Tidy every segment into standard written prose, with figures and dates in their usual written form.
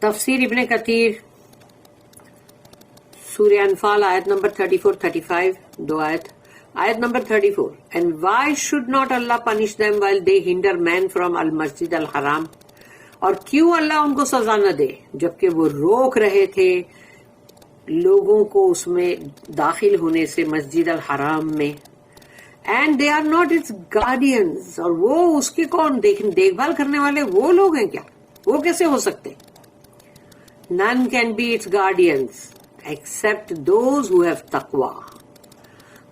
تفسیر ابن کثیر سورہ انفال آیت نمبر 34-35 دو آیت number 34 and why should not Allah punish them while they hinder man from al-masjid al-haram اور کیوں اللہ ان کو سزا نہ دے جبکہ وہ روک رہے تھے لوگوں کو اس میں داخل ہونے سے مسجد الحرام میں and they are not its guardians اور وہ اس کے کون دیکھ بھال کرنے والے وہ لوگ ہیں کیا وہ کیسے ہو سکتے none can be its guardians except those who have taqwa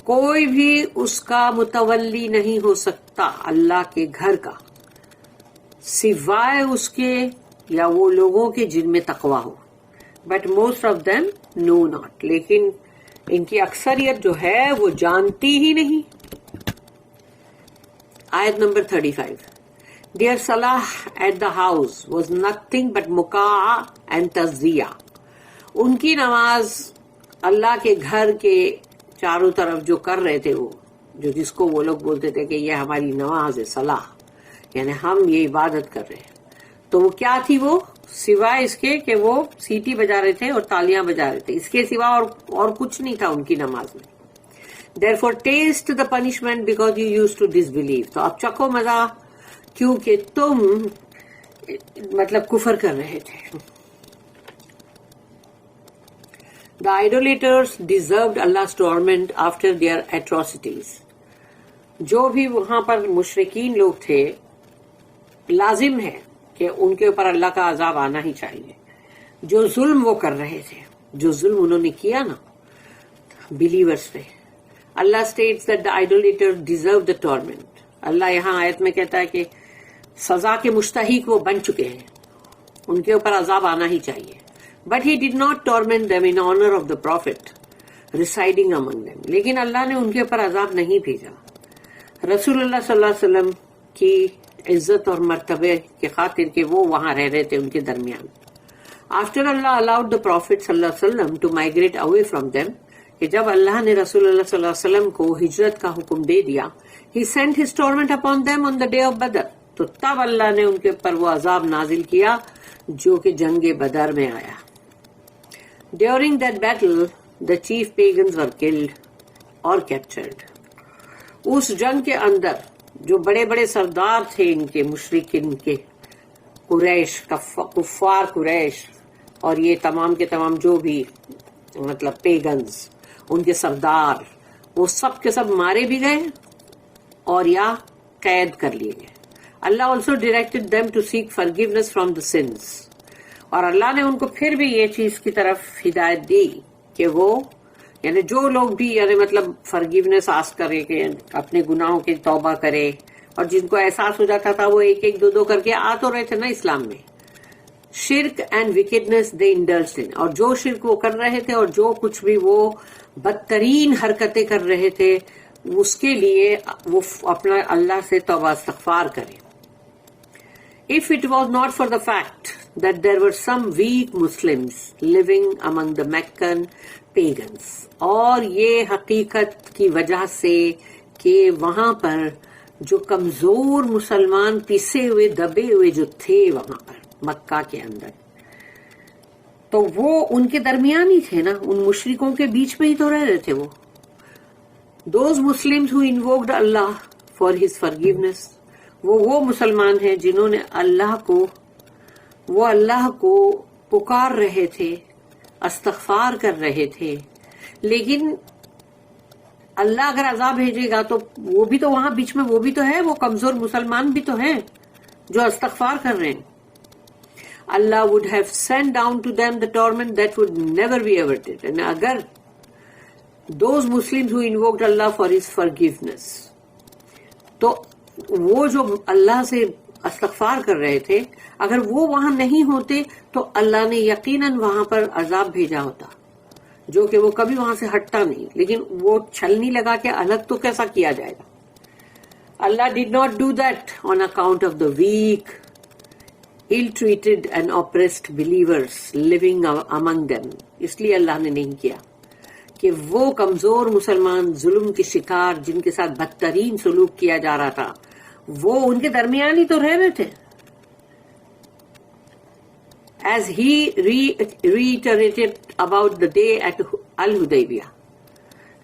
کوئی بھی اس کا متولی نہیں ہو سکتا اللہ کے گھر کا سوائے اس کے یا وہ لوگوں کے جن میں تقوی ہو but most of them know not لیکن ان کی اکثریت جو ہے وہ جانتی ہی نہیں. آیت number 35 Their salah at the house was nothing but mukaa and tazziya. ان کی نماز اللہ کے گھر کے چاروں طرف جو کر رہے تھے وہ جو جس کو وہ لوگ بولتے تھے کہ یہ ہماری نماز ہے صلاح یعنی ہم یہ عبادت کر رہے ہیں تو وہ کیا تھی وہ سوائے اس کے کہ وہ سیٹی بجا رہے تھے اور تالیاں بجا رہے تھے اس کے سوا اور کچھ نہیں تھا ان کی نماز میں. Therefore taste the punishment because you used to disbelieve. تو اب چکھو مزہ کیونکہ تم مطلب کفر کر رہے تھے. The idolaters deserved Allah's torment after their atrocities. جو بھی وہاں پر مشرکین لوگ تھے لازم ہے کہ ان کے اوپر اللہ کا عذاب آنا ہی چاہیے جو ظلم وہ کر رہے تھے جو ظلم انہوں نے کیا نا بلیورز پہ. اللہ states that the idolaters deserve the torment. اللہ یہاں آیت میں کہتا ہے کہ سزا کے مستحق وہ بن چکے ہیں ان کے اوپر عذاب آنا ہی چاہیے. But he did not torment them in honor of the prophet residing among them. لیکن اللہ نے ان کے اوپر عذاب نہیں بھیجا رسول اللہ صلی اللہ علیہ وسلم کی عزت اور مرتبے کے خاطر کہ وہ وہاں رہ رہے تھے ان کے درمیان. After Allah allowed the Prophet صلی اللہ علیہ وسلم to migrate away from them, کہ جب اللہ نے رسول اللہ صلی اللہ علیہ وسلم کو ہجرت کا حکم دے دیا He sent his torment upon them on the day of Badr. تو تب اللہ نے ان کے اوپر وہ عذاب نازل کیا جو کہ جنگ بدر میں آیا. During that battle, the chief pagans were killed or captured. اس جنگ کے اندر جو بڑے بڑے سردار تھے ان کے مشرکین کے قریش کفار قریش اور یہ تمام کے تمام جو بھی مطلب پیگنز ان کے سردار وہ سب کے سب مارے بھی گئے اور یا قید کر لیے گئے. اللہ also directed them to seek forgiveness from the sins. اور اللہ نے ان کو پھر بھی یہ چیز کی طرف ہدایت دی کہ وہ یعنی جو لوگ بھی یعنی مطلب فرگیونیس آسک کرے کہ اپنے گناہوں کی توبہ کرے اور جن کو احساس ہو جاتا تھا وہ ایک ایک دو کر کے آ تو رہے تھے نا اسلام میں. شرک اینڈ وکیڈنس دے انڈلسڈ ان اور جو شرک وہ کر رہے تھے اور جو کچھ بھی وہ بدترین حرکتیں کر رہے تھے اس کے لیے وہ اپنا اللہ سے توبہ استغفار کرے. If it was not for the fact that there were some weak Muslims living among the Meccan pagans اور یہ حقیقت کی وجہ سے کہ وہاں پر جو کمزور مسلمان پیسے ہوئے دبے ہوئے جو تھے وہاں پر مکہ کے اندر تو وہ ان کے درمیان ہی تھے نا ان مشرکوں کے بیچ میں ہی تو رہ رہے تھے وہ. Those Muslims who invoked Allah for his forgiveness وہ مسلمان ہیں جنہوں نے اللہ کو پکار رہے تھے استغفار کر رہے تھے لیکن اللہ اگر عذاب بھیجے گا تو وہ بھی تو وہاں بیچ میں وہ بھی تو ہے وہ کمزور مسلمان بھی تو ہیں جو استغفار کر رہے ہیں. اللہ would have sent down to them the torment that would never be averted. and اگر those Muslims who invoked Allah for his forgiveness تو وہ جو اللہ سے استغفار کر رہے تھے اگر وہ وہاں نہیں ہوتے تو اللہ نے یقیناً وہاں پر عذاب بھیجا ہوتا جو کہ وہ کبھی وہاں سے ہٹتا نہیں لیکن وہ چھلنی لگا کے الگ تو کیسا کیا جائے گا. اللہ did not do that on account of the weak, ill-treated and oppressed believers living among them. اس لیے اللہ نے نہیں کیا کہ وہ کمزور مسلمان ظلم کے شکار جن کے ساتھ بدترین سلوک کیا جا رہا تھا وہ ان کے درمیان ہی تو رہ رہے تھے. as he reiterated about the day at Al-Hudaybiyah.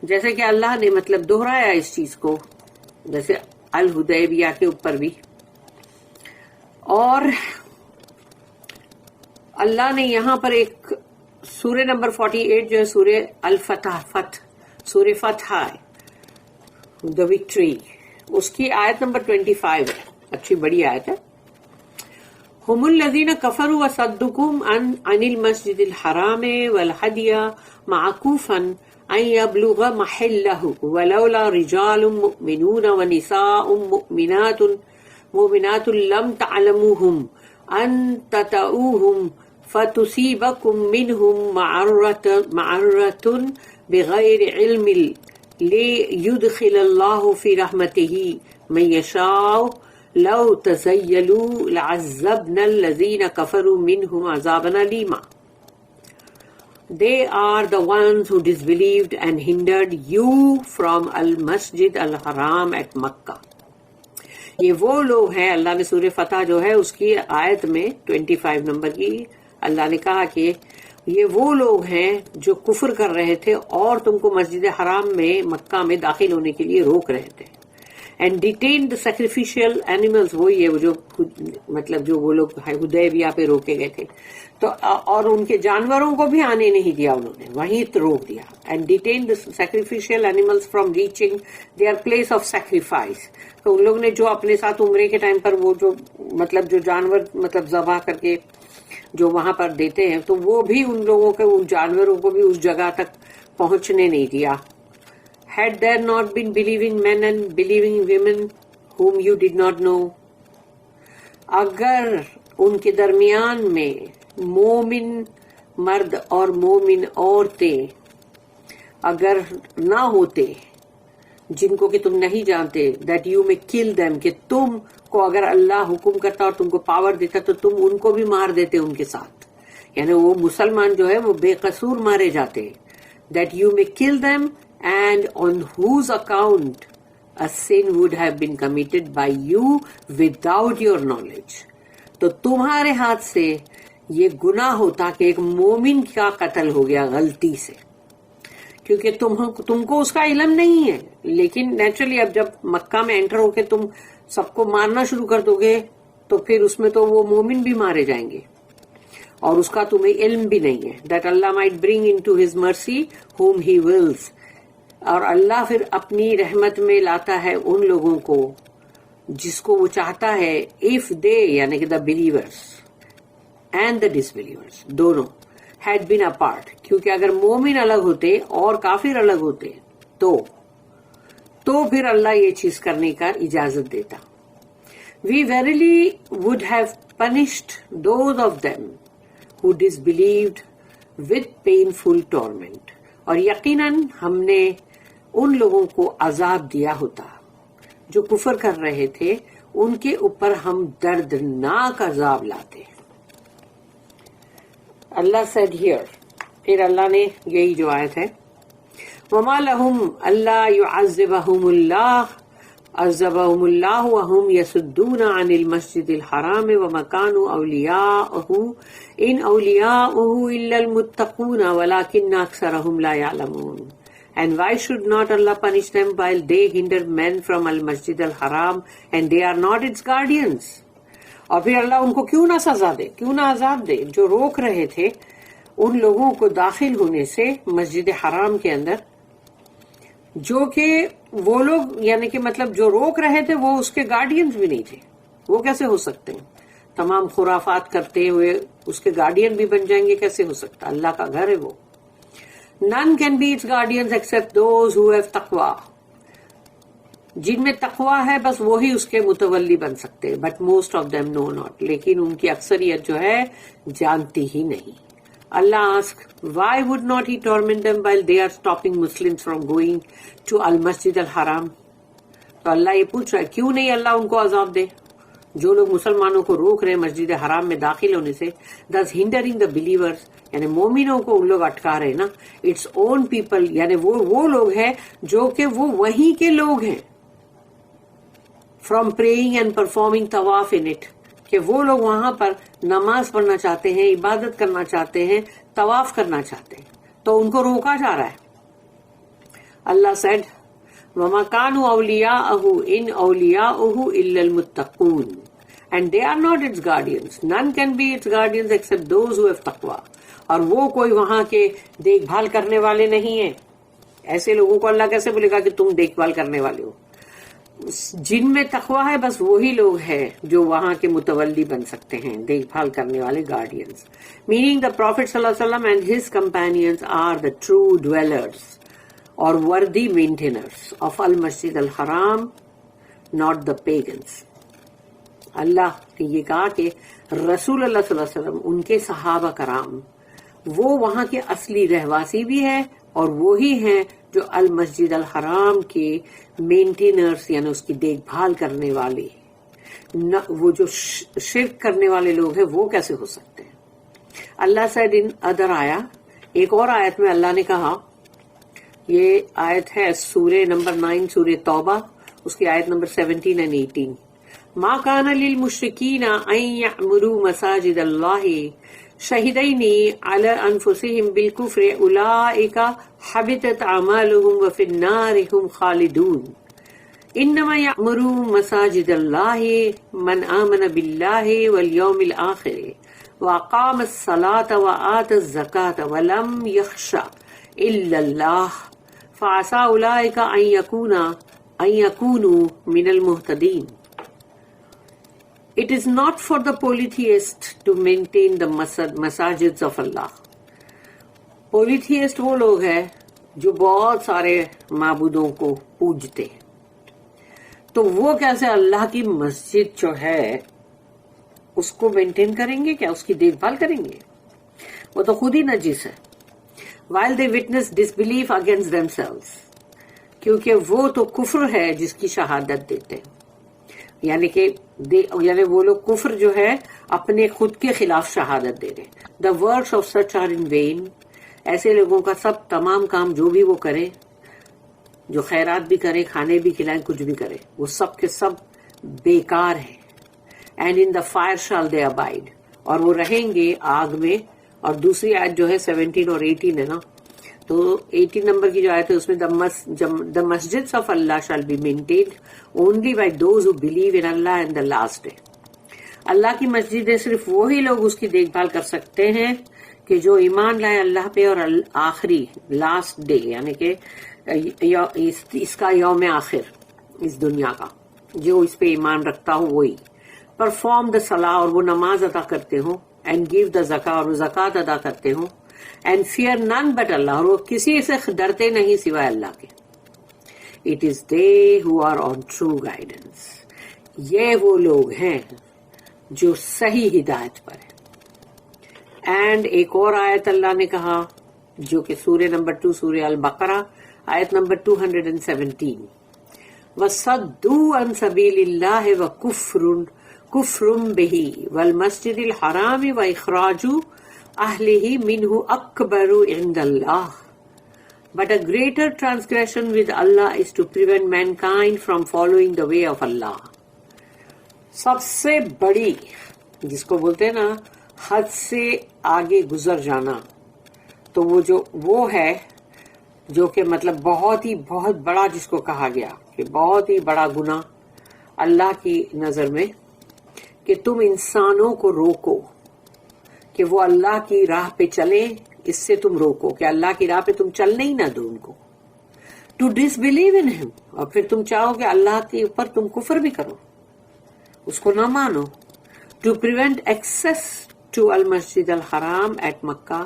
جیسے کہ اللہ نے مطلب دہرایا اس چیز کو جیسے الحدیبیہ کے اوپر بھی. اور اللہ نے یہاں پر ایک سورہ نمبر 48 جو ہے سورہ الفتح سورہ فتح ہے دا وکٹری، اس کی آیت نمبر 25 ہے، اچھی بڑی آیت ہے. هم الذين كفروا وصدكم عن المسجد الحرام والهدي معكوفا أن يبلغ محله ولولا رجال مؤمنون ونساء مؤمنات لم تعلموهم أن تطؤوهم فتصيبكم منهم معرة بغير علم ليدخل الله في رحمته من يشاء لو تزيلوا لعذبنا الذين كفروا منهم عذابا أليما. They are the ones who disbelieved and hindered you from al-Masjid al-Haram at Makkah. یہ وہ لوگ ہیں، اللہ نے سورہ فتح جو ہے اس کی آیت میں 25 نمبر کی اللہ نے کہا کہ یہ وہ لوگ ہیں جو کفر کر رہے تھے اور تم کو مسجد حرام میں مکہ میں داخل ہونے کے لیے روک رہے تھے. And detain the sacrificial animals, وہی ہے جو مطلب جو وہ لوگ حدیبیہ پہ روکے گئے تھے تو اور ان کے جانوروں کو بھی آنے نہیں دیا انہوں نے، وہیں روک دیا. And detain the sacrificial animals from reaching their place of sacrifice. تو ان لوگ نے جو اپنے ساتھ عمرے کے ٹائم پر وہ جو مطلب جو جانور مطلب ذبح کر کے جو وہاں پر دیتے ہیں تو وہ بھی ان لوگوں کے ان جانوروں کو بھی اس جگہ تک پہنچنے نہیں دیا. Had there not been believing men and believing women whom you did not know, اگر ان کے درمیان میں مومن مرد اور مومن عورتیں اگر نہ ہوتے جن کو کہ تم نہیں جانتے، that you may kill them، کہ تم کو اگر اللہ حکم کرتا اور تم کو پاور دیتا تو تم ان کو بھی مار دیتے ان کے ساتھ، یعنی وہ مسلمان جو ہے وہ بے قصور مارے جاتے. that you may kill them and on whose account a sin would have been committed by you without your knowledge. تو تمہارے ہاتھ سے یہ گناہ ہوتا کہ ایک مومن کا قتل ہو گیا غلطی سے، کیونکہ تم کو اس کا علم نہیں ہے. لیکن نیچرلی اب جب مکہ میں انٹر ہو کے تم سب کو مارنا شروع کر دو گے تو پھر اس میں تو وہ مومن بھی مارے جائیں گے اور اس کا تمہیں علم بھی نہیں ہے. that Allah might bring into his mercy whom he wills. اور اللہ پھر اپنی رحمت میں لاتا ہے ان لوگوں کو جس کو وہ چاہتا ہے. if they یعنی کہ the believers and the disbelievers دونوں had been apart، کیونکہ اگر مومن الگ ہوتے اور کافر الگ ہوتے تو پھر اللہ یہ چیز کرنے کا اجازت دیتا. we verily would have punished those of them who disbelieved with painful torment. اور یقیناً ہم نے ان لوگوں کو عذاب دیا ہوتا جو کفر کر رہے تھے، ان کے اوپر ہم دردناک عذاب لاتے. اللہ said here، پھر اللہ نے یہی جو آیت ہے وَمَا لَهُمْ أَلَّا يُعَذِّبَهُمُ اللَّهُ عَذَّبَهُمُ اللَّهُ وَهُمْ يَصُدُّونَ عَنِ الْمَسْجِدِ الْحَرَامِ وَمَا كَانُوا أَوْلِيَاءَهُ إِنْ أَوْلِيَاؤُهُ إِلَّا الْمُتَّقُونَ وَلَكِنَّ أَكْثَرَهُم لَا يَعْلَمُونَ. And why should not Allah punish them while they hinder men from al-Masjid al-Haram and they are not its guardians? اور پھر اللہ ان کو کیوں نہ سزا دے، کیوں نہ عذاب دے جو روک رہے تھے ان لوگوں کو داخل ہونے سے مسجد حرام کے اندر، جو کہ وہ لوگ یعنی کہ مطلب جو روک رہے تھے وہ اس کے گارڈینز بھی نہیں تھے. وہ کیسے ہو سکتے ہیں؟ تمام خرافات کرتے ہوئے اس کے گارڈین بھی بن جائیں گے؟ کیسے ہو سکتا؟ اللہ کا گھر ہے وہ. None can be its guardians except those who have taqwa. جن میں تقوی ہے بس وہی اس کے متولی بن سکتے. But most of them know not. لیکن ان کی اکثریت جو ہے جانتی ہی نہیں. Allah asked, why would not he torment them while they are stopping Muslims from going to al-Masjid al-Haram? تو اللہ یہ پوچھ رہا ہے کیوں نہیں اللہ ان کو عذاب دے جو لوگ مسلمانوں کو روک رہے مسجد حرام میں داخل ہونے سے. thus hindering the believers، یعنی مومنوں کو ان لوگ اٹکا رہے نا. its own people، یعنی وہ لوگ ہیں جو کہ وہ وہیں کے لوگ ہیں. from praying and performing tawaf in it، کہ وہ لوگ وہاں پر نماز پڑھنا چاہتے ہیں, عبادت کرنا چاہتے ہیں, طواف کرنا چاہتے ہیں, تو ان کو روکا جا رہا ہے. اللہ said وَمَا كَانُوا أَوْلِيَاءَهُ إِنْ أَوْلِيَاؤُهُ إِلَّا الْمُتَّقُونَ and they are not its guardians. None can be its guardians except those who have taqwa. اور وہ کوئی وہاں کے دیکھ بھال کرنے والے نہیں ہیں. ایسے لوگوں کو اللہ کیسے بولے گا کہ تم دیکھ بھال کرنے والے ہو؟ جن میں تقوی ہے بس وہی لوگ ہیں جو وہاں کے متولی بن سکتے ہیں, دیکھ بھال کرنے والے گارڈینز. میننگ the Prophet صلی اللہ علیہ وسلم and his companions are the true dwellers or worthy maintainers of al-Masjid al-Haram, not the pagans. اللہ نے یہ کہا کہ رسول اللہ صلی اللہ علیہ وسلم, ان کے صحابہ کرام, وہ وہاں کے اصلی رہواسی بھی ہے اور وہی ہیں جو المسجد الحرام کے مینٹینرز یعنی اس کی دیکھ بھال کرنے والے. وہ جو شرک کرنے والے لوگ ہیں وہ کیسے ہو سکتے ہیں؟ اللہ said in ادر آیا, ایک اور آیت میں اللہ نے کہا, یہ آیت ہے سورہ نمبر 9 سورہ توبہ, اس کی آیت نمبر 17 and 18. ما كان للمشركين أن يعمروا مساجد الله شهدين على أنفسهم بالكفر أولئك حبطت أعمالهم وفي النار هم خالدون. إنما يعمر مساجد الله من آمن بالله واليوم الآخر وأقام الصلاة وآتى الزكاة ولم يخش إلا الله فعسى أولئك أن يكونوا من المهتدين. It is not for the polytheist to maintain the masajids of Allah. Polytheist وہ لوگ ہیں جو بہت سارے معبودوں کو پوجتے ہیں, تو وہ کیسے اللہ کی مسجد جو ہے اس کو مینٹین کریں گے, کیا اس کی دیکھ بھال کریں گے؟ وہ تو خود ہی نجس ہے. While they witness disbelief against themselves, کیونکہ وہ تو کفر ہے جس کی شہادت دیتے ہیں, یعنی وہ لوگ کفر جو ہے اپنے خود کے خلاف شہادت دے رہے. The works of such are in vain. ایسے لوگوں کا سب تمام کام جو بھی وہ کرے, جو خیرات بھی کرے, کھانے بھی کھلائیں, کچھ بھی کرے, وہ سب کے سب بیکار ہے. And in the fire shall they abide. اور وہ رہیں گے آگ میں. اور دوسری آیت جو ہے 17 اور 18 ہے نا, تو 18 نمبر کی جو آیت ہے اس میں the masjids of Allah shall be maintained only by those who believe in Allah and the last day. اللہ کی مسجدیں صرف وہی لوگ اس کی دیکھ بھال کر سکتے ہیں کہ جو ایمان لائے اللہ پہ اور آخری لاسٹ ڈے, یعنی کہ اس کا یوم آخر, اس دنیا کا, جو اس پہ ایمان رکھتا ہو وہی. پرفارم دا صلاح, اور وہ نماز ادا کرتے ہوں, اینڈ گیو دا زکاۃ, اور وہ زکوٰۃ ادا کرتے ہوں, اینڈ فیئر نن بٹ اللہ, اور وہ کسی سے ڈرتے نہیں سوائے اللہ کے. It is they who are on true guidance. یہ وہ لوگ ہیں جو صحیح ہدایت پر ہیں. اینڈ ایک اور آیت اللہ نے کہا جو کہ سورہ نمبر 2 سورہ البقرہ آیت نمبر 217, وَصَدُّوا عَن سَبِيلِ اللَّهِ وَكُفْرٌ بِهِ وَالْمَسْجِدِ الْحَرَامِ وَإِخْرَاجُ أَهْلِهِ مِنْهُ أَكْبَرُ عِنْدَ اللَّهِ. But a greater transgression with Allah is to prevent mankind from following the way of Allah. سب سے بڑی, جس کو بولتے ہیں نا حد سے آگے گزر جانا, تو وہ ہے جو کہ مطلب بہت بڑا, جس کو کہا گیا کہ بہت ہی بڑا گناہ اللہ کی نظر میں, کہ تم انسانوں کو روکو کہ وہ اللہ کی راہ پہ چلیں, اس سے تم روکو کہ اللہ کی راہ پہ تم چلنے ہی نہ دو ان کو. ٹو ڈس بلیو ان ہم, اور پھر تم چاہو کہ اللہ کے اوپر تم کفر بھی کرو, اس کو نہ مانو. ٹو پریونٹ ایکسیس ٹو المسجد الحرام ایٹ مکہ,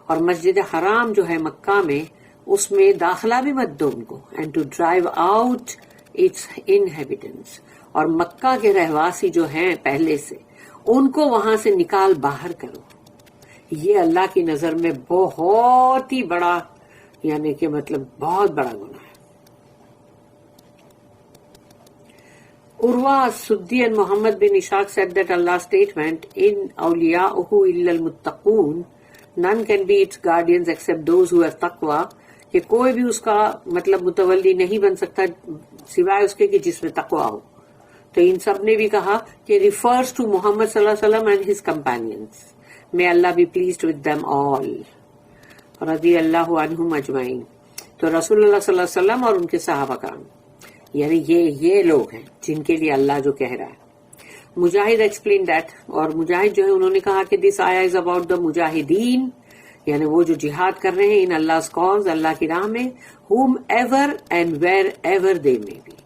اور مسجد حرام جو ہے مکہ میں, اس میں داخلہ بھی مت دو ان کو. And to drive out its inhabitants, اور مکہ کے رہواسی جو ہیں پہلے سے, ان کو وہاں سے نکال باہر کرو. یہ اللہ کی نظر میں بہت ہی بڑا, یعنی کہ مطلب بہت بڑا گناہ ہے. Urwa Suddi and Muhammad bin Ishaq said that Allah's statement, in awliya'uhu illa al-muttaqun, none can be its guardians except those who have taqwa, کہ کوئی بھی اس کا مطلب متولی نہیں بن سکتا سوائے اس کے کہ جس میں تقوی ہو. تو ان سب نے بھی کہا کہ ریفرز ٹو محمد صلی اللہ علیہ وسلم and his companions, may Allah be pleased with them all، رضی اللہ عنہم اجمعین. تو رسول اللہ صلی اللہ علیہ وسلم اور ان کے صحابہ کرام، یعنی یہ لوگ ہیں جن کے لیے اللہ جو کہہ رہا ہے. مجاہد ایکسپلین دیٹ، اور مجاہد جو ہے انہوں نے کہا کہ دس آیا از اباؤٹ دا مجاہدین، یعنی وہ جو جہاد کر رہے ہیں ان Allah's cause، اللہ کی راہ میں، whom ever and wherever they may be،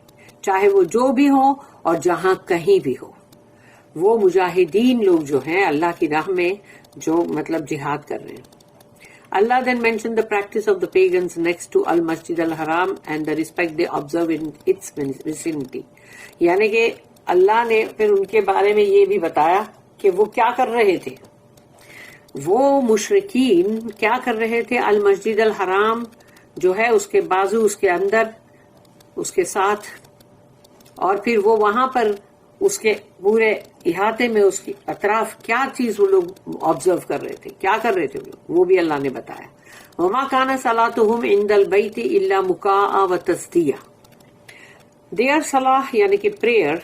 چاہے وہ جو بھی ہوں اور جہاں کہیں بھی ہو، وہ مجاہدین لوگ جو ہیں اللہ کی راہ میں جو مطلب جہاد کر رہے ہیں. Allah then mentioned the practice of the pagans next to Al-Masjid Al-Haram and the respect they observe in its vicinity. یعنی کہ اللہ نے پھر ان کے بارے میں یہ بھی بتایا کہ وہ کیا کر رہے تھے. وہ مشرکین کیا کر رہے تھے المسجد الحرام جو ہے اس کے بازو، اس کے اندر، اس کے ساتھ، اور پھر وہ وہاں پر اس کے پورے احاطے میں اس کی اطراف کیا چیز وہ لوگ آبزرو کر رہے تھے، کیا کر رہے تھے وہ بھی اللہ نے بتایا. وما کان صلاتهم عند البیت الا مکاء وتصدیہ. دیئر صلاح یعنی کہ prayer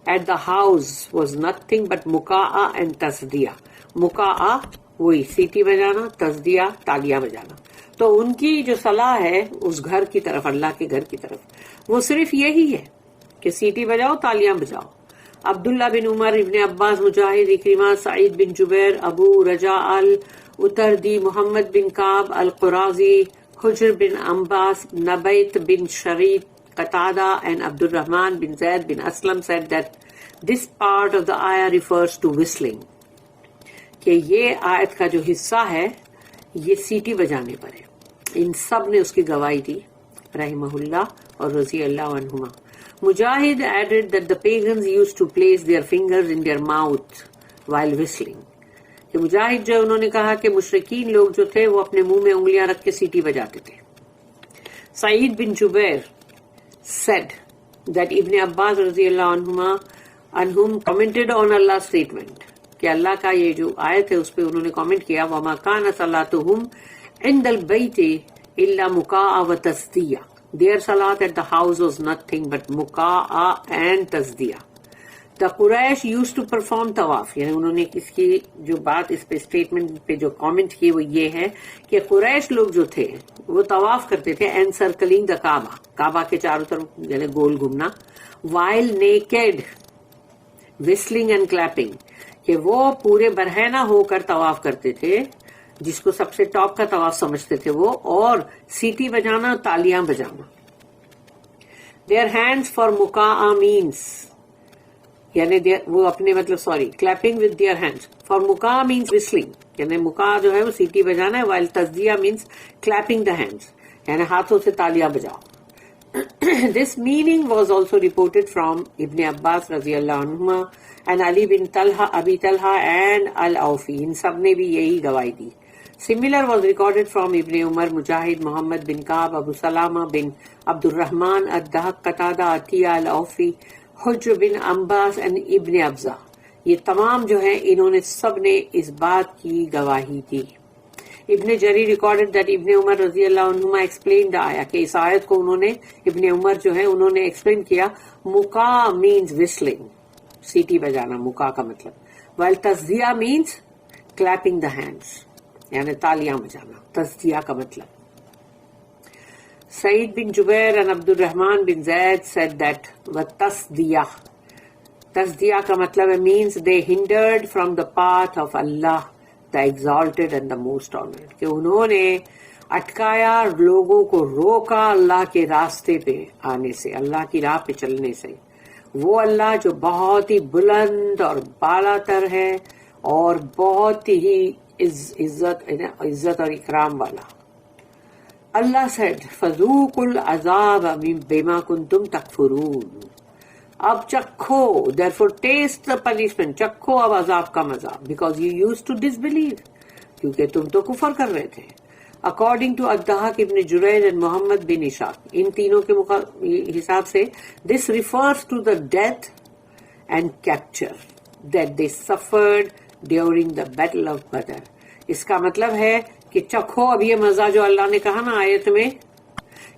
at the house was nothing but مکاء اینڈ تصدیہ. مکاء وہی سیٹی بجانا، تصدیہ تالیاں بجانا. تو ان کی جو صلاح ہے اس گھر کی طرف، اللہ کے گھر کی طرف، وہ صرف یہی ہے کہ سیٹی بجاؤ، تالیاں بجاؤ. عبداللہ بن عمر، ابن عباس، مجاہد، اکرمہ، سعید بن جبیر، ابو رجاء الاتردی، محمد بن کعب القرازی، حجر بن عباس، نبیت بن شریف، قتادہ and عبد الرحمن بن زید بن Aslam said that this part of the ayah refers to whistling، کہ یہ آیت کا جو حصہ ہے یہ سیٹی بجانے پر ہے. ان سب نے اس کی گواہی دی رحمہ اللہ اور رضی اللہ عنہما. Mujahid added that the pagans used to place their fingers in their mouth while whistling. کہ مجاہد جو انہوں نے کہا کہ مشرکین لوگ جو تھے وہ اپنے منہ میں انگلیاں رکھ کے سیٹی بجاتے تھے. سعید بن جبیر said that Ibn Abbas رضی اللہ عنہم commented on Allah's statement، کہ اللہ کا یہ جو آیت ہے اس پہ انہوں نے کامنٹ کیا وَمَا كَانَ صَلَاتُهُمْ عِنْدَ الْبَيْتِ إِلَّا مُكَاءَ وَتَصْدِيَةً. Their salat at the house was nothing but muka'a and tasdiya. The Quraysh used to perform tawaf. یعنی انہوں نے اس کی جو بات اس پہ اسٹیٹمنٹ پہ جو کامنٹ کی وہ یہ ہے کہ قریش لوگ جو تھے وہ طواف کرتے تھے encircling the Kaaba، کعبہ کے چاروں طرف یعنی گول گھومنا، while naked whistling and clapping، کہ وہ پورے برہنہ ہو کر طواف کرتے تھے، جس کو سب سے ٹاپ کا طواف سمجھتے تھے وہ، اور سیٹی بجانا، تالیاں بجانا. Their hands for muka'a means، یعنی وہ اپنے مطلب clapping with their hands. For muka'a means whistling، یعنی مکا جو ہے وہ سیٹی بجانا ہے، while tasdiya means clapping the hands، یعنی ہاتھوں سے تالیاں بجاؤ. This meaning was also reported from Ibn Abbas رضی اللہ عنہما and Ali bin Talha، Abi Talha and Al-Awfi، ان سب نے بھی یہی گواہی دی. Similar was recorded from Ibn Umar، Mujahid، Muhammad bin Ka'b، Abu Salama bin Abdul Rahman Ad-Dahak، Qatada، Atiyah، Al-Awfi، Hujr bin Abbas and Ibn Abza. یہ تمام جو ہیں انہوں نے سب نے اس بات کی گواہی دی. ابن جری ریکارڈڈ دیٹ ابن عمر رضی اللہ عنہما ایکسپلینڈ آیا کہ اس آیت کو انہوں نے ابن عمر جو ہے انہوں نے ایکسپلین کیا مکا مینز وسلنگ، سیٹی بجانا مکا کا مطلب، while تصدیہ مینز کلیپنگ دا ہینڈز، یعنی تالیاں بجانا، تصدیہ کا مطلب. سعید بن جبیر and عبد الرحمن بن زید said that وَالتصدیہ، تصدیہ کا مطلب means they hindered from the path of Allah the exalted and the most honored، کہ انہوں نے اٹکایا، لوگوں کو روکا اللہ کے راستے پہ آنے سے، اللہ کی راہ پہ چلنے سے. وہ اللہ جو بہت ہی بلند اور بالا تر ہے اور بہت ہی عزت اور اکرام والا. اللہ said فَذُوقُوا الْعَذَابَ بِمَا كُنْتُمْ تَكْفُرُونَ، اب چکھو، therefore taste the punishment، چکھو اب عذاب کا مزہ، because you used to disbelieve، کیونکہ تم تو کفر کر رہے تھے. According to Ad-Dahak ibn Jurayj and Muhammad bin Ishaq، ان تینوں کے حساب سے this refers to the death and capture that they suffered during the battle of Badr. اس کا مطلب ہے کہ چکھو اب یہ مزہ جو اللہ نے کہا نا آیت میں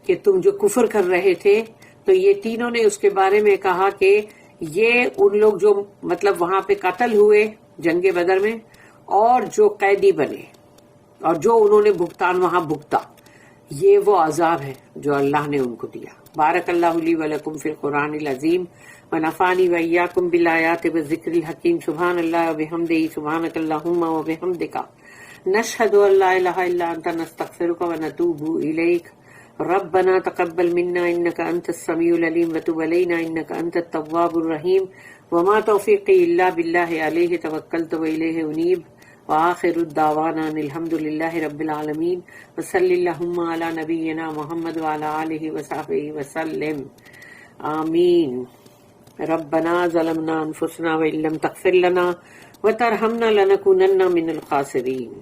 کہ تم جو کفر کر رہے تھے، تو یہ تینوں نے اس کے بارے میں کہا کہ یہ ان لوگ جو مطلب وہاں پہ قتل ہوئے جنگ بدر میں، اور جو قیدی بنے اور جو انہوں نے بھگتان وہاں بھگتا، یہ وہ عذاب ہے جو اللہ نے ان کو دیا۔ بارک اللہ لی ولکم فی القرآن العظیم ونفعنی وإیاکم بالآیات والذکر الحکیم۔ سبحان اللہ وبحمدہ، سبحانک اللہم وبحمدک، نشہد ان لا الہ الا انت، نستغفرک ونتوب الیک۔ ربنا تقبل منا انك انت السميع العليم وتب علينا انك انت التواب الرحيم وما توفيقي الا بالله عليه توكلت واليه انيب واخر الدعوانا ان الحمد لله رب العالمين وصلى اللهم على نبينا محمد وعلى اله وصحبه وسلم آمين۔ ربنا ظلمنا انفسنا وان لم تغفر لنا وترحمنا لنكونن من الخاسرين۔